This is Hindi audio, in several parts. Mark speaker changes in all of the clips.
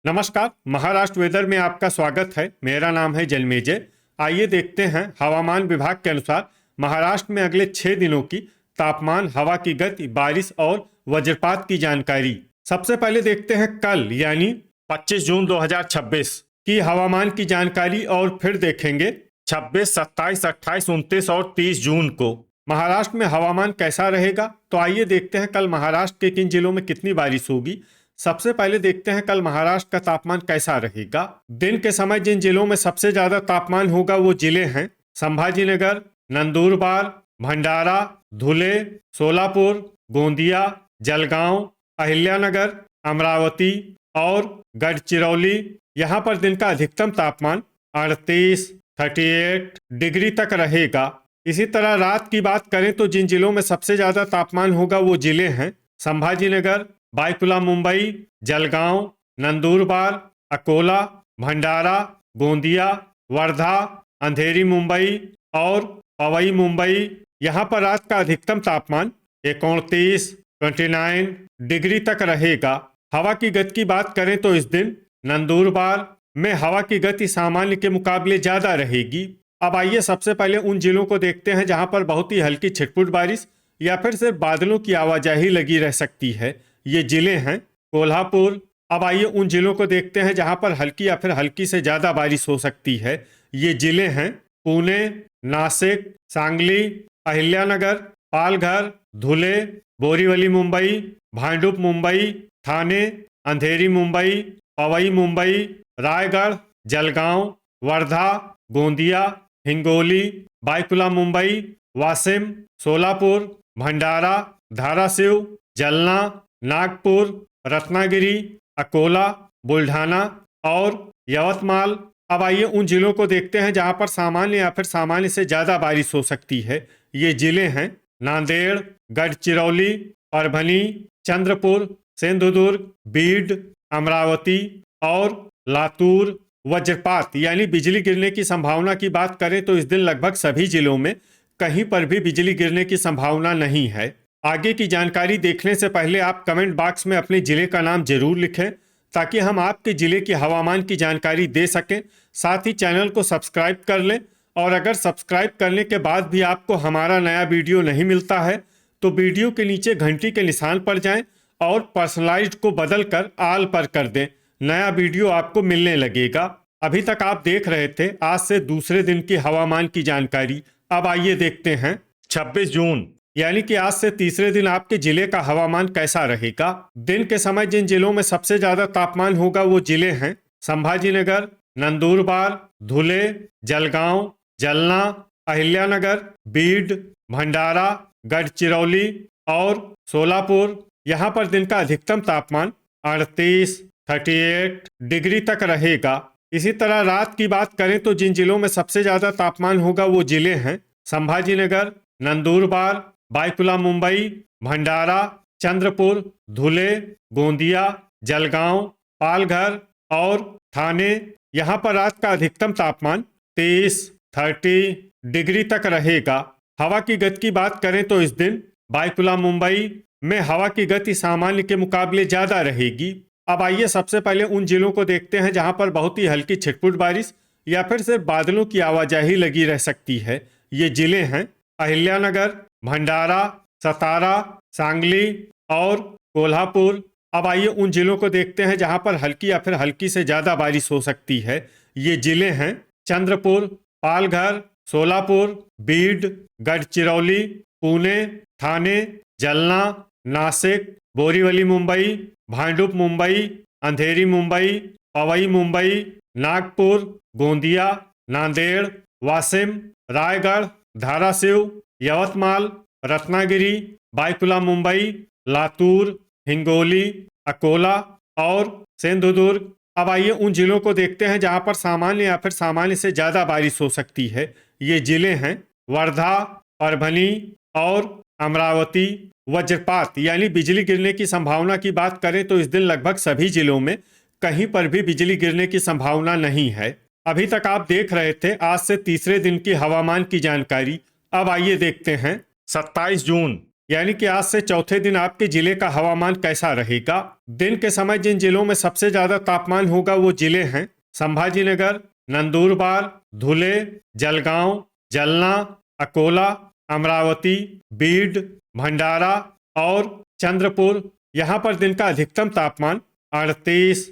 Speaker 1: नमस्कार। महाराष्ट्र वेदर में आपका स्वागत है। मेरा नाम है जलमेजय। आइए देखते हैं हवामान विभाग के अनुसार महाराष्ट्र में अगले 6 दिनों की तापमान, हवा की गति, बारिश और वज्रपात की जानकारी। सबसे पहले देखते हैं कल यानी 25 जून 2026 की हवामान की जानकारी और फिर देखेंगे 26, 27, 28, 29 और 30 जून को महाराष्ट्र में हवामान कैसा रहेगा। तो आइए देखते हैं कल महाराष्ट्र के किन जिलों में कितनी बारिश होगी। सबसे पहले देखते हैं कल महाराष्ट्र का तापमान कैसा रहेगा। दिन के समय जिन जिलों में सबसे ज्यादा तापमान होगा वो जिले हैं संभाजीनगर, नंदुरबार, भंडारा, धुले, सोलापुर, गोंदिया, जलगांव, अहिल्यानगर, अमरावती और गढ़चिरौली। यहाँ पर दिन का अधिकतम तापमान 38, 38 डिग्री तक रहेगा। इसी तरह रात की बात करें तो जिन जिलों में सबसे ज्यादा तापमान होगा वो जिले हैं संभाजीनगर, बायकुला मुंबई, जलगांव, नंदुरबार, अकोला, भंडारा, गोंदिया, वर्धा, अंधेरी मुंबई और पवई मुंबई। यहाँ पर रात का अधिकतम तापमान 29, 29 डिग्री तक रहेगा। हवा की गति की बात करें तो इस दिन नंदुरबार में हवा की गति सामान्य के मुकाबले ज्यादा रहेगी। अब आइए सबसे पहले उन जिलों को देखते हैं जहां पर बहुत ही हल्की छिटपुट बारिश या फिर सिर्फ बादलों की आवाजाही लगी रह सकती है। ये जिले हैं कोल्हापुर। अब आइए उन जिलों को देखते हैं जहां पर हल्की या फिर हल्की से ज्यादा बारिश हो सकती है। ये जिले हैं पुणे, नासिक, सांगली, अहिल्यानगर, पालघर, धुले, बोरीवली मुंबई, भांडुप मुंबई, ठाणे, अंधेरी मुंबई, पवई मुंबई, रायगढ़, जलगांव, वर्धा, गोंदिया, हिंगोली, बायकुला मुंबई, वाशिम, सोलापुर, भंडारा, धाराशिव, जलना, नागपुर, रत्नागिरी, अकोला, बुल्ढाना और यवतमाल। अब आइए उन जिलों को देखते हैं जहां पर सामान्य या फिर सामान्य से ज्यादा बारिश हो सकती है। ये जिले हैं नांदेड़, गढ़चिरौली, परभनी, चंद्रपुर, सिंधुदुर्ग, बीड, अमरावती और लातूर। वज्रपात यानी बिजली गिरने की संभावना की बात करें तो इस दिन लगभग सभी जिलों में कहीं पर भी बिजली गिरने की संभावना नहीं है। आगे की जानकारी देखने से पहले आप कमेंट बॉक्स में अपने जिले का नाम जरूर लिखें ताकि हम आपके जिले की हवामान की जानकारी दे सकें। साथ ही चैनल को सब्सक्राइब कर लें और अगर सब्सक्राइब करने के बाद भी आपको हमारा नया वीडियो नहीं मिलता है तो वीडियो के नीचे घंटी के निशान पर जाएं और पर्सनलाइज्ड को बदल कर आल पर कर दें। नया वीडियो आपको मिलने लगेगा। अभी तक आप देख रहे थे आज से दूसरे दिन की हवामान की जानकारी। अब आइए देखते हैं 26 जून यानी कि आज से तीसरे दिन आपके जिले का हवामान कैसा रहेगा। दिन के समय जिन जिलों में सबसे ज्यादा तापमान होगा वो जिले हैं संभाजीनगर, नंदुरबार, धुले, जलगांव, जलना, अहिल्यानगर, बीड, भंडारा, गढ़चिरौली और सोलापुर। यहाँ पर दिन का अधिकतम तापमान 38, 38 डिग्री तक रहेगा। इसी तरह रात की बात करें तो जिन जिलों में सबसे ज्यादा तापमान होगा वो जिले हैं संभाजीनगर, नंदुरबार, बायकुला मुंबई, भंडारा, चंद्रपुर, धुले, गोंदिया, जलगांव, पालघर और ठाणे। यहाँ पर रात का अधिकतम तापमान 23, 30 डिग्री तक रहेगा। हवा की गति की बात करें तो इस दिन बायकुला मुंबई में हवा की गति सामान्य के मुकाबले ज्यादा रहेगी। अब आइए सबसे पहले उन जिलों को देखते हैं जहां पर बहुत ही हल्की छिटपुट बारिश या फिर सिर्फ बादलों की आवाजाही लगी रह सकती है। ये जिले हैं अहिल्यानगर, भंडारा, सतारा, सांगली और कोल्हापुर। अब आइए उन जिलों को देखते हैं जहां पर हल्की या फिर हल्की से ज्यादा बारिश हो सकती है। ये जिले हैं चंद्रपुर, पालघर, सोलापुर, बीड, गढ़चिरौली, पुणे, ठाणे, जलना, नासिक, बोरीवली मुंबई, भांडुप मुंबई, अंधेरी मुंबई, पवई मुंबई, नागपुर, गोंदिया, नांदेड़, वाशिम, रायगढ़, धाराशिव, यवतमाल, रत्नागिरी, बायकुला मुंबई, लातूर, हिंगोली, अकोला और सिंधुदुर्ग। अब आइए उन जिलों को देखते हैं जहां पर सामान्य या फिर सामान्य से ज्यादा बारिश हो सकती है। ये जिले हैं वर्धा, परभनी और अमरावती। वज्रपात यानी बिजली गिरने की संभावना की बात करें तो इस दिन लगभग सभी जिलों में कहीं पर भी बिजली गिरने की संभावना नहीं है। अभी तक आप देख रहे थे आज से तीसरे दिन की हवामान की जानकारी। अब आइए देखते हैं 27 जून यानी कि आज से चौथे दिन आपके जिले का हवामान कैसा रहेगा। दिन के समय जिन जिलों में सबसे ज्यादा तापमान होगा वो जिले हैं संभाजीनगर, नंदुरबार, धुले, जलगांव, जलना, अकोला, अमरावती, बीड, भंडारा और चंद्रपुर। यहाँ पर दिन का अधिकतम तापमान 38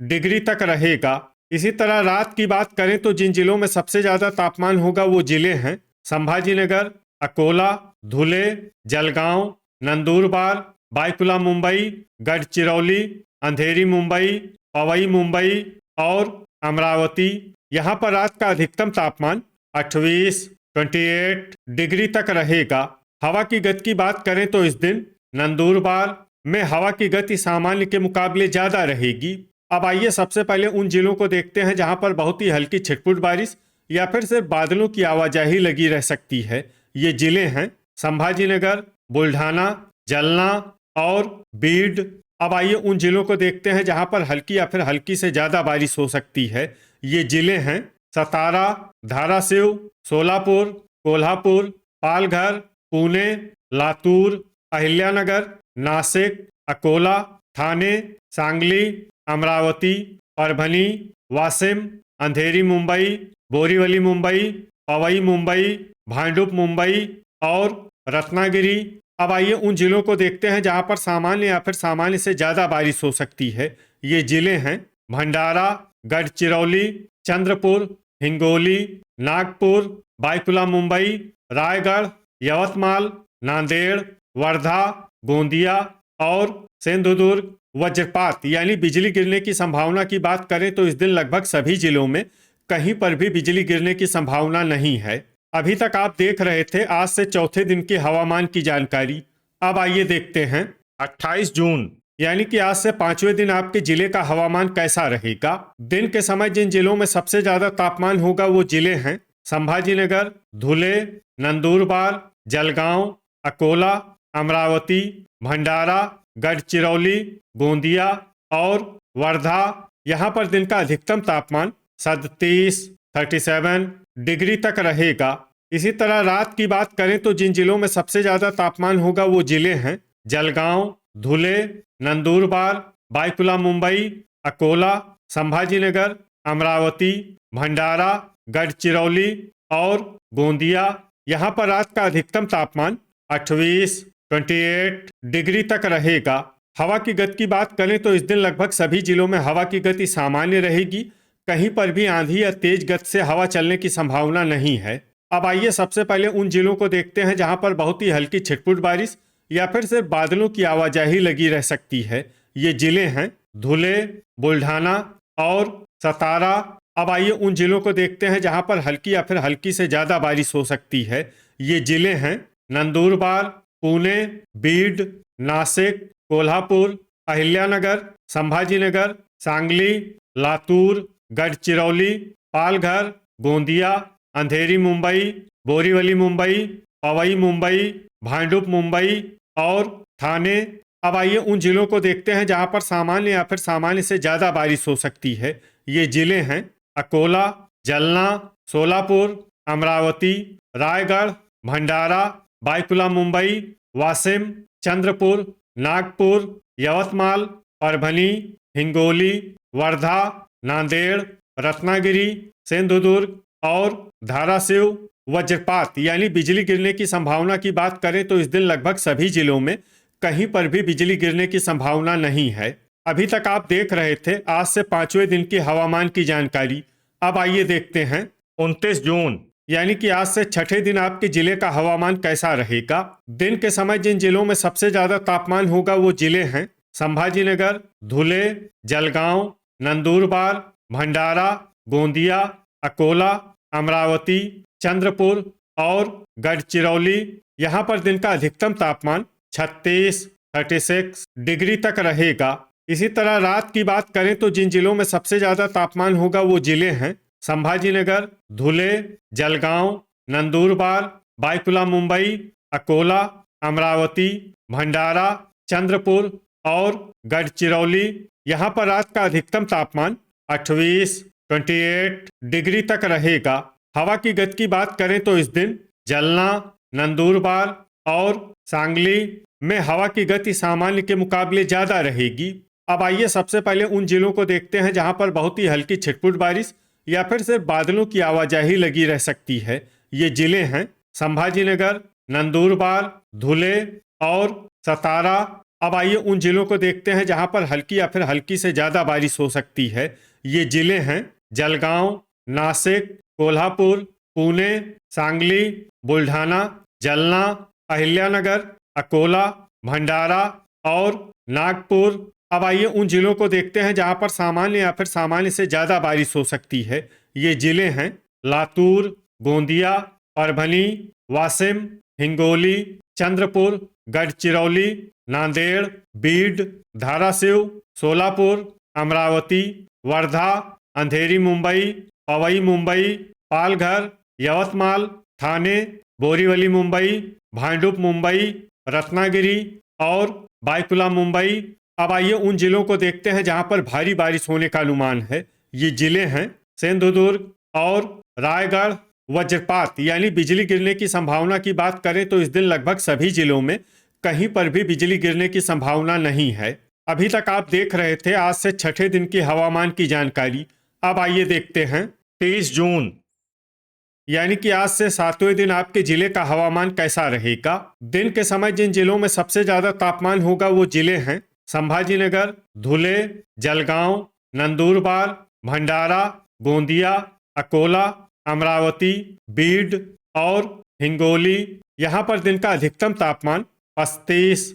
Speaker 1: डिग्री तक रहेगा। इसी तरह रात की बात करें तो जिन जिलों में सबसे ज्यादा तापमान होगा वो जिले हैं संभाजीनगर, अकोला, धुले, जलगांव, नंदुरबार, बायकुला मुंबई, गढ़चिरौली, अंधेरी मुंबई, पवई मुंबई और अमरावती। यहाँ पर रात का अधिकतम तापमान 28 डिग्री तक रहेगा। हवा की गति की बात करें तो इस दिन नंदुरबार में हवा की गति सामान्य के मुकाबले ज्यादा रहेगी। अब आइए सबसे पहले उन जिलों को देखते हैं जहां पर बहुत ही हल्की छिटपुट बारिश या फिर सिर्फ बादलों की आवाजाही लगी रह सकती है। ये जिले हैं संभाजीनगर, बुल्ढाना, जलना और बीड। अब आइए उन जिलों को देखते हैं जहां पर हल्की या फिर हल्की से ज्यादा बारिश हो सकती है। ये जिले हैं सतारा, धाराशिव, सोलापुर, कोल्हापुर, पालघर, पुणे, लातूर, अहिल्यानगर, नासिक, अकोला, ठाणे, सांगली, अमरावती, परभनी, वाशिम, अंधेरी मुंबई, बोरीवली मुंबई, पवई मुंबई, भांडुप मुंबई और रत्नागिरी। अब आइए उन जिलों को देखते हैं जहां पर सामान्य या फिर सामान्य से ज्यादा बारिश हो सकती है। ये जिले हैं भंडारा, गढ़चिरौली, चंद्रपुर, हिंगोली, नागपुर, बायकुला मुंबई, रायगढ़, यवतमाल, नांदेड़, वर्धा, गोंदिया और सिंधुदुर्ग। वज्रपात यानी बिजली गिरने की संभावना की बात करें तो इस दिन लगभग सभी जिलों में कहीं पर भी बिजली गिरने की संभावना नहीं है। अभी तक आप देख रहे थे आज से चौथे दिन के हवामान की जानकारी। अब आइए देखते हैं 28 जून यानी कि आज से पांचवें दिन आपके जिले का हवामान कैसा रहेगा। दिन के समय जिन जिलों में सबसे ज्यादा तापमान होगा वो जिले हैं संभाजीनगर, धुले, नंदुरबार, जलगांव, अकोला, अमरावती, भंडारा, गढ़चिरौली, गोंदिया और वर्धा। यहाँ पर दिन का अधिकतम तापमान 37 डिग्री तक रहेगा। इसी तरह रात की बात करें तो जिन जिलों में सबसे ज्यादा तापमान होगा वो जिले हैं जलगांव, धुले, नंदुरबार, बायकुला मुंबई, अकोला, संभाजीनगर, अमरावती, भंडारा, गढ़चिरौली और गोंदिया। यहाँ पर रात का अधिकतम तापमान 28 डिग्री तक रहेगा। हवा की गति की बात करें तो इस दिन लगभग सभी जिलों में हवा की गति सामान्य रहेगी। कहीं पर भी आंधी या तेज गति से हवा चलने की संभावना नहीं है। अब आइए सबसे पहले उन जिलों को देखते हैं जहां पर बहुत ही हल्की छिटपुट बारिश या फिर सिर्फ बादलों की आवाजाही लगी रह सकती है। ये जिले हैं धुले, बुल्ढाना और सतारा। अब आइए उन जिलों को देखते हैं जहां पर हल्की या फिर हल्की से ज्यादा बारिश हो सकती है। ये जिले हैं नंदुरबार, पुणे, बीड, नासिक, कोल्हापुर, अहिल्यानगर, संभाजीनगर, सांगली, लातूर, गढ़चिरौली, पालघर, गोंदिया, अंधेरी मुंबई, बोरीवली मुंबई, पवई मुंबई, भांडुप मुंबई और ठाणे। अब आइए उन जिलों को देखते हैं जहां पर सामान्य या फिर सामान्य से ज्यादा बारिश हो सकती है। ये जिले हैं अकोला, जलना, सोलापुर, अमरावती, रायगढ़, भंडारा, बायकुला मुंबई, वाशिम, चंद्रपुर, नागपुर, यवतमाल, परभनी, हिंगोली, वर्धा, नांदेड़, रत्नागिरी, सिंधुदुर्ग और धाराशिव। वज्रपात यानी बिजली गिरने की संभावना की बात करें तो इस दिन लगभग सभी जिलों में कहीं पर भी बिजली गिरने की संभावना नहीं है। अभी तक आप देख रहे थे आज से पांचवें दिन की हवामान की जानकारी। अब आइए देखते हैं 29 जून यानी कि आज से छठे दिन आपके जिले का हवामान कैसा रहेगा। दिन के समय जिन जिलों में सबसे ज्यादा तापमान होगा वो जिले हैं संभाजीनगर, धुले, जलगांव, नंदुरबार, भंडारा, गोंदिया, अकोला, अमरावती, चंद्रपुर और गढ़चिरौली। यहाँ पर दिन का अधिकतम तापमान 36 डिग्री तक रहेगा। इसी तरह रात की बात करें तो जिन जिलों में सबसे ज्यादा तापमान होगा वो जिले हैं संभाजीनगर, धुले, जलगांव, नंदुरबार, बायकुला मुंबई, अकोला, अमरावती, भंडारा, चंद्रपुर और गढ़चिरौली। यहाँ पर रात का अधिकतम तापमान 28 डिग्री तक रहेगा। हवा की गति की बात करें तो इस दिन जलना, नंदुरबार, और सांगली में हवा की गति सामान्य के मुकाबले ज्यादा रहेगी। अब आइए सबसे पहले उन जिलों को देखते हैं जहां पर बहुत ही हल्की छिटपुट बारिश या फिर सिर्फ बादलों की आवाजाही लगी रह सकती है। ये जिले हैं संभाजीनगर, नंदुरबार, धुले और सतारा। अब आइए उन जिलों को देखते हैं जहां पर हल्की या फिर हल्की से ज्यादा बारिश हो सकती है। ये जिले हैं जलगांव, नासिक, कोल्हापुर, पुणे, सांगली, बुल्ढाना, जलना, अहिल्यानगर, अकोला, भंडारा और नागपुर। अब आइए उन जिलों को देखते हैं जहां पर सामान्य या फिर सामान्य से ज्यादा बारिश हो सकती है। ये जिले हैं लातूर, गोंदिया, परभनी, वाशिम, हिंगोली, चंद्रपुर, गढ़चिरौली, नांदेड़, बीड, धाराशिव, सोलापुर, अमरावती, वर्धा, अंधेरी मुंबई, पवई मुंबई, पालघर, यवतमाल, ठाणे, बोरीवली मुंबई, भांडुप मुंबई, रत्नागिरी और बायकुला मुंबई। अब आइए उन जिलों को देखते हैं जहां पर भारी बारिश होने का अनुमान है। ये जिले हैं सिंधुदुर्ग और रायगढ़। वज्रपात यानी बिजली गिरने की संभावना की बात करें तो इस दिन लगभग सभी जिलों में कहीं पर भी बिजली गिरने की संभावना नहीं है। अभी तक आप देख रहे थे आज से छठे दिन की हवामान की जानकारी। अब आइए देखते हैं 23 जून यानी कि आज से 7वें दिन आपके जिले का हवामान कैसा रहेगा। दिन के समय जिन जिलों में सबसे ज्यादा तापमान होगा वो जिले हैं संभाजीनगर, धुले, जलगांव, नंदुरबार, भंडारा, गोंदिया, अकोला, अमरावती, बीड और हिंगोली। यहाँ पर दिन का अधिकतम तापमान 35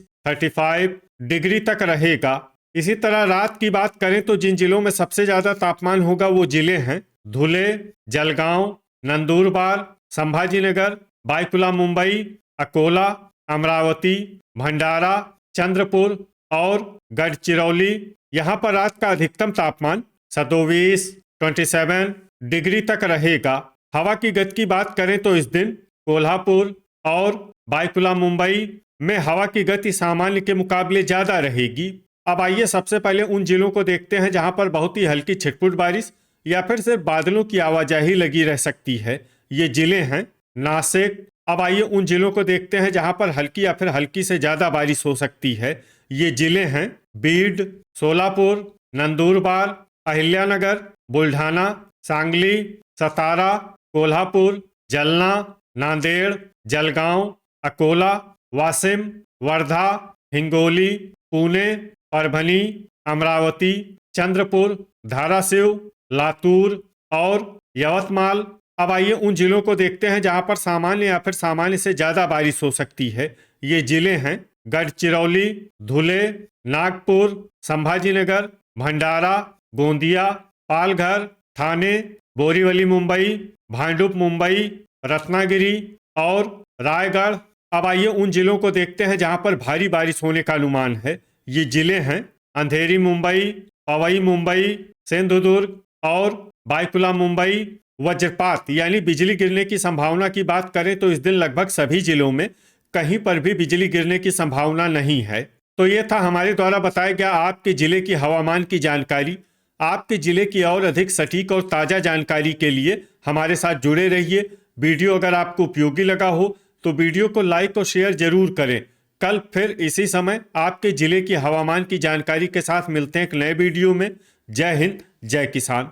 Speaker 1: डिग्री तक रहेगा। इसी तरह रात की बात करें तो जिन जिलों में सबसे ज्यादा तापमान होगा वो जिले हैं धुले, जलगांव, नंदुरबार, संभाजीनगर, बायकुला मुंबई, अकोला, अमरावती, भंडारा, चंद्रपुर और गढ़चिरौली। यहाँ पर रात का अधिकतम तापमान 27 डिग्री तक रहेगा। हवा की गति की बात करें तो इस दिन कोल्हापुर और बायकुला मुंबई में हवा की गति सामान्य के मुकाबले ज्यादा रहेगी। अब आइए सबसे पहले उन जिलों को देखते हैं जहां पर बहुत ही हल्की छिटपुट बारिश या फिर सिर्फ बादलों की आवाजाही लगी रह सकती है। ये जिले हैं नासिक। अब आइए उन जिलों को देखते हैं जहां पर हल्की या फिर हल्की से ज्यादा बारिश हो सकती है। ये जिले हैं बीड, सोलापुर, नंदुरबार, अहिल्यानगर, बुल्ढाना, सांगली, सतारा, कोल्हापुर, जलना, नांदेड़, जलगांव, अकोला, वाशिम, वर्धा, हिंगोली, पुणे, परभनी, अमरावती, चंद्रपुर, धाराशिव, लातूर और यवतमाल। अब आइए उन जिलों को देखते हैं जहां पर सामान्य या फिर सामान्य से ज्यादा बारिश हो सकती है। ये जिले हैं गढ़चिरौली, धुले, नागपुर, संभाजीनगर, भंडारा, गोंदिया, पालघर, ठाणे, बोरीवली मुंबई, भांडुप मुंबई, रत्नागिरी और रायगढ़। अब आइए उन जिलों को देखते हैं जहां पर भारी बारिश होने का अनुमान है। ये जिले हैं अंधेरी मुंबई, पवई मुंबई, सिंधुदुर्ग और बायकुला मुंबई। वज्रपात यानी बिजली गिरने की संभावना की बात करें तो इस दिन लगभग सभी जिलों में कहीं पर भी बिजली गिरने की संभावना नहीं है। तो ये था हमारे द्वारा बताया गया आपके जिले की हवामान की जानकारी। आपके जिले की और अधिक सटीक और ताज़ा जानकारी के लिए हमारे साथ जुड़े रहिए। वीडियो अगर आपको उपयोगी लगा हो तो वीडियो को लाइक और शेयर जरूर करें। कल फिर इसी समय आपके जिले की हवामान की जानकारी के साथ मिलते हैं एक नए वीडियो में। जय हिंद, जय किसान।